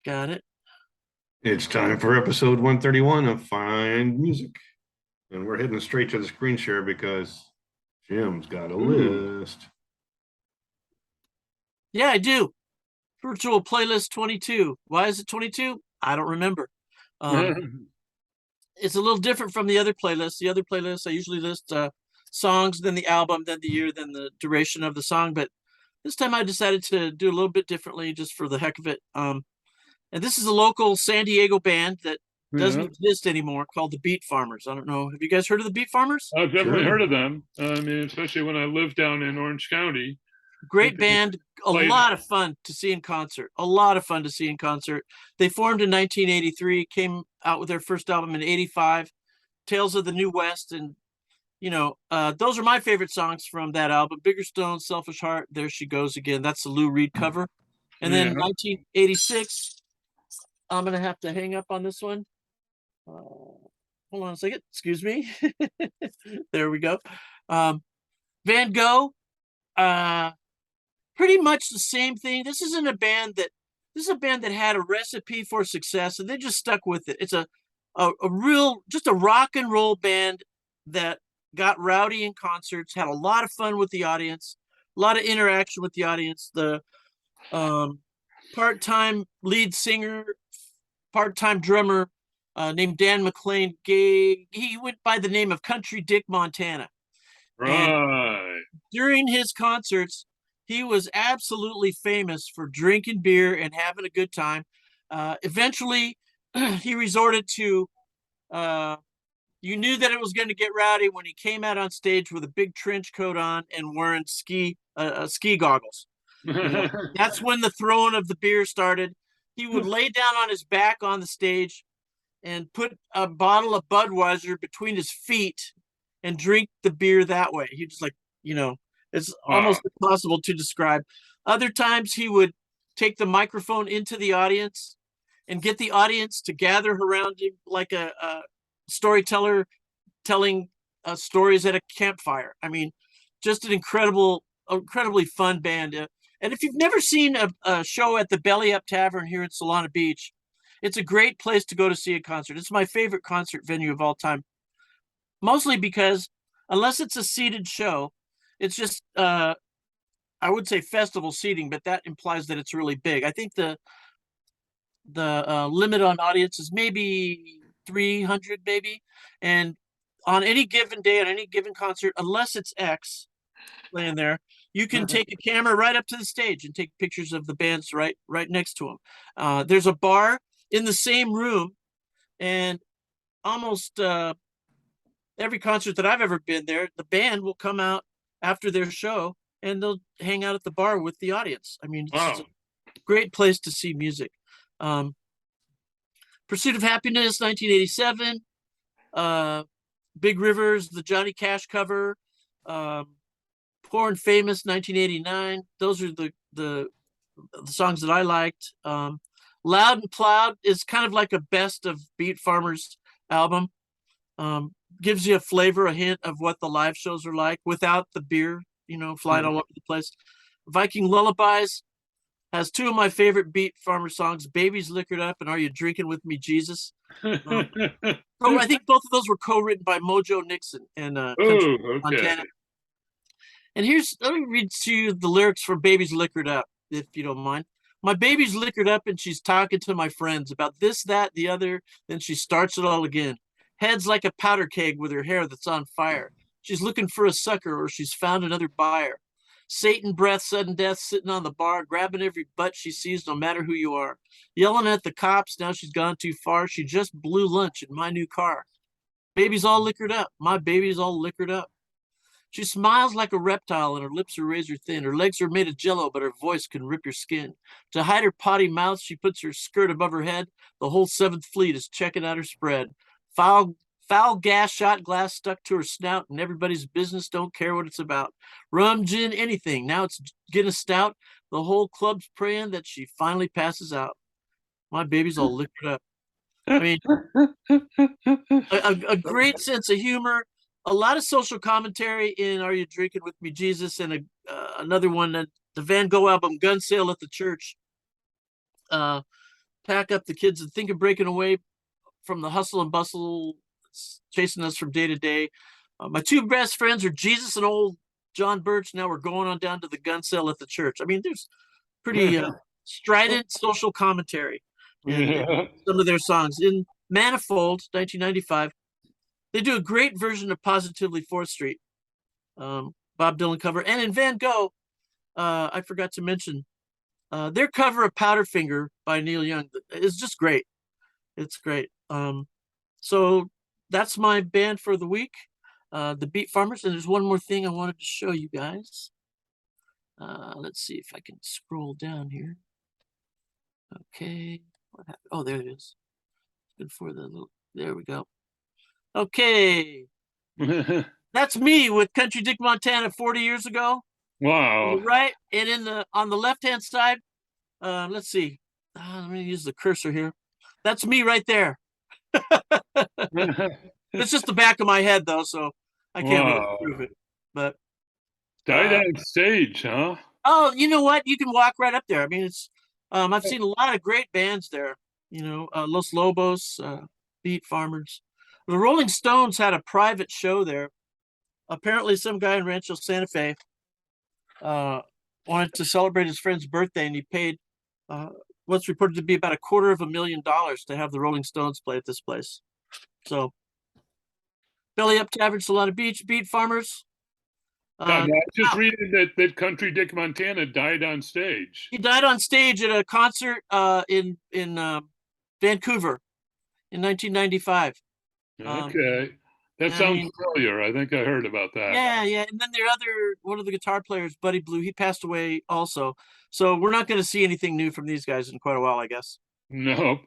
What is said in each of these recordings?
Got it. It's time for episode 131 of Find Music. And we're heading straight to the screen share because Jim's got a list. Yeah, I do. Virtual playlist 22. Why is it 22? I don't remember. It's a little different from the other playlists. The other playlists, I usually list songs, then the album, then the year, then the duration of the song. But this time I decided to do a little bit differently just for the heck of it. And this is a local San Diego band that doesn't exist anymore called the Beat Farmers. I don't know. Have you guys heard of the Beat Farmers? I've definitely heard of them. I mean, especially when I lived down in Orange County. Great band, a lot of fun to see in concert. A lot of fun to see in concert. They formed in 1983, came out with their first album in 85, Tales of the New West. And, you know, those are my favorite songs from that album. Bigger Stone, Selfish Heart, There She Goes Again. That's the Lou Reed cover. And then 1986, I'm going to have to hang up on this one. Hold on a second. Excuse me. There we go. Van Gogh. Pretty much the same thing. This is a band that had a recipe for success, and they just stuck with it. It's a real, just a rock and roll band that got rowdy in concerts, had a lot of fun with the audience, a lot of interaction with the audience. The part-time lead singer, part-time drummer named Dan McLean, he went by the name of Country Dick Montana. Right. And during his concerts, he was absolutely famous for drinking beer and having a good time. Eventually, he resorted to, you knew that it was going to get rowdy when he came out on stage with a big trench coat on and wearing ski goggles. You know, that's when the throwing of the beer started. He would lay down on his back on the stage and put a bottle of Budweiser between his feet and drink the beer that way. He just it's almost impossible to describe. Other times he would take the microphone into the audience and get the audience to gather around him like a storyteller telling stories at a campfire. I mean, just an incredibly fun band. And if you've never seen a show at the Belly Up Tavern here in Solana Beach, it's a great place to go to see a concert. It's my favorite concert venue of all time, mostly because unless it's a seated show, it's just, I would say festival seating, but that implies that it's really big. I think the limit on audience is maybe 300, maybe. And on any given day, on any given concert, unless it's X playing there, you can take a camera right up to the stage and take pictures of the bands right next to them. There's a bar in the same room, and almost every concert that I've ever been there, the band will come out after their show and they'll hang out at the bar with the audience. I mean, it's a great place to see music. Pursuit of Happiness, 1987. Big Rivers, the Johnny Cash cover. Poor and Famous, 1989. Those are the songs that I liked. Loud and Plowed is kind of like a best of Beat Farmers album. Gives you a flavor, a hint of what the live shows are like without the beer, flying all over the place. Viking Lullabies has two of my favorite Beat Farmer songs, Baby's Liquored Up and Are You Drinking With Me, Jesus? So I think both of those were co-written by Mojo Nixon and Montana. And let me read to you the lyrics for Baby's Liquored Up, if you don't mind. My baby's liquored up and she's talking to my friends about this, that, the other. Then she starts it all again. Head's like a powder keg with her hair that's on fire. She's looking for a sucker or she's found another buyer. Satan breath, sudden death, sitting on the bar, grabbing every butt she sees, no matter who you are. Yelling at the cops, now she's gone too far. She just blew lunch in my new car. Baby's all liquored up. My baby's all liquored up. She smiles like a reptile and her lips are razor thin. Her legs are made of jello, but her voice can rip your skin. To hide her potty mouth, she puts her skirt above her head. The whole 7th Fleet is checking out her spread. Foul gas shot glass stuck to her snout, and everybody's business don't care what it's about. Rum, gin, anything. Now it's Guinness stout. The whole club's praying that she finally passes out. My baby's all liquored up. I mean, a great sense of humor, a lot of social commentary in Are You Drinking With Me, Jesus? And another one, the Van Gogh album, Gun Sale at the Church. pack up the kids and think of breaking away from the hustle and bustle chasing us from day to day. My two best friends are Jesus and old John Birch. Now we're going on down to the gun sale at the church. I mean, there's pretty strident social commentary in some of their songs. In Manifold, 1995, they do a great version of Positively 4th Street, Bob Dylan cover. And in Van Gogh, I forgot to mention, their cover of Powderfinger by Neil Young is just great. It's great. So that's my band for the week, the Beat Farmers. And there's one more thing I wanted to show you guys. Let's see if I can scroll down here. Okay. What happened? Oh, there it is. Good for the little, there we go. Okay. That's me with Country Dick Montana 40 years ago. Wow. Right. And on the left-hand side, let's see. Let me use the cursor here. That's me right there. It's just the back of my head though, so I can't really prove it. But died on stage, huh? Oh, you know what? You can walk right up there. I mean, it's I've seen a lot of great bands there. You know, Los Lobos, Beat Farmers. The Rolling Stones had a private show there. Apparently, some guy in Rancho Santa Fe wanted to celebrate his friend's birthday, and he paid what's reported to be about $250,000 to have the Rolling Stones play at this place. So, Belly Up Tavern, Salada Beach, Beat Farmers. I was just reading that Country Dick Montana died on stage. He died on stage at a concert in Vancouver in 1995. Okay. That sounds familiar. I think I heard about that. Yeah. And then one of the guitar players, Buddy Blue, he passed away also. So we're not going to see anything new from these guys in quite a while, I guess. Nope.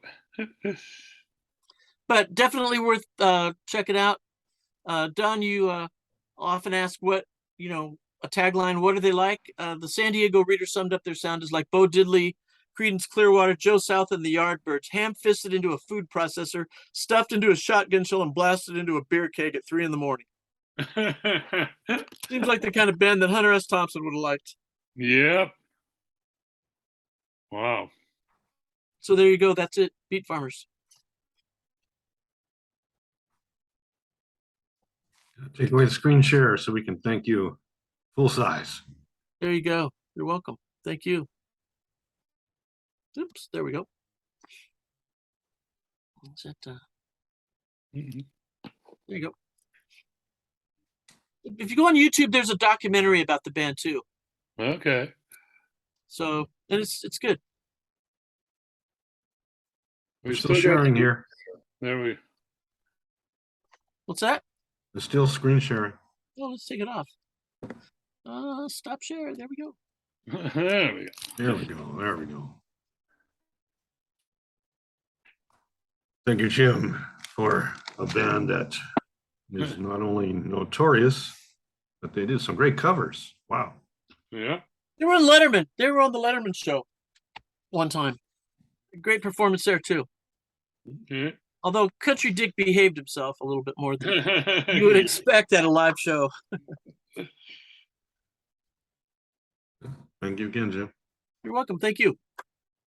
But definitely worth checking out. Don, you often ask what, a tagline, what are they like? The San Diego Reader summed up their sound as like Bo Diddley, Creedence Clearwater, Joe South, and the Yardbirds, ham-fisted into a food processor, stuffed into a shotgun shell, and blasted into a beer keg at 3 a.m. Seems like the kind of band that Hunter S. Thompson would have liked. Yep. Wow. So there you go. That's it. Beat Farmers. Take away the screen share so we can thank you full size. There you go. You're welcome. Thank you. Oops, there we go. Is that, there you go. If you go on YouTube, there's a documentary about the band too. Okay. So, and it's good. We're still sharing here. There we. What's that? It's still screen sharing. Oh, let's take it off. Stop share. There we go. There we go. There we go. There we go. Thank you, Jim, for a band that is not only notorious, but they did some great covers. Wow. Yeah. They were on Letterman. They were on the Letterman show one time. Great performance there too. Okay. Although Country Dick behaved himself a little bit more than you would expect at a live show. Thank you again, Jim. You're welcome. Thank you.